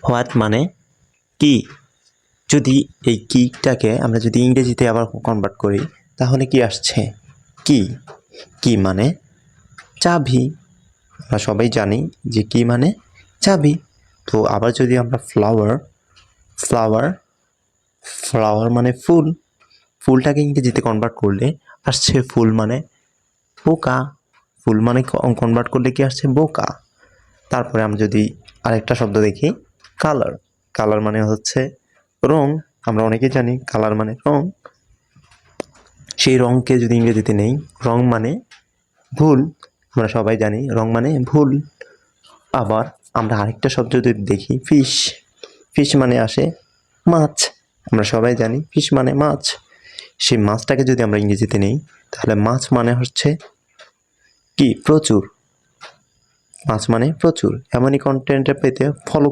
What মানে কি। যদি এই কিটাকে আমরা যদি ইংরেজিতে আবার কনভার্ট করি তাহলে কি আসছে কি। কি মানে চাবি, আমরা সবাই জানি যে কি মানে চাবি। তো আবার যদি আমরা ফ্লাওয়ার ফ্লাওয়ার মানে ফুল, ফুলটাকে ইংরেজিতে কনভার্ট করলে আসছে ফুল মানে বোকা, ফুল মানে কনভার্ট করলে কি আসছে বোকা। তারপরে আমরা যদি আরেকটা শব্দ দেখি কালার, কালার মানে হচ্ছে রং, আমরা অনেকেই জানি কালার মানে রং। সেই রংকে যদি ইংরেজিতে নেই, রং মানে ভুল, আমরা সবাই জানি রং মানে ভুল। আবার আমরা আরেকটা শব্দ যদি দেখি ফিশ, ফিশ মানে আসে মাছ, আমরা সবাই জানি ফিশ মানে মাছ। সেই মাছটাকে যদি আমরা ইংরেজিতে নেই তাহলে মাছ মানে হচ্ছে কি প্রচুর, মাছ মানে প্রচুর। এমনই কন্টেন্ট পেতে ফলো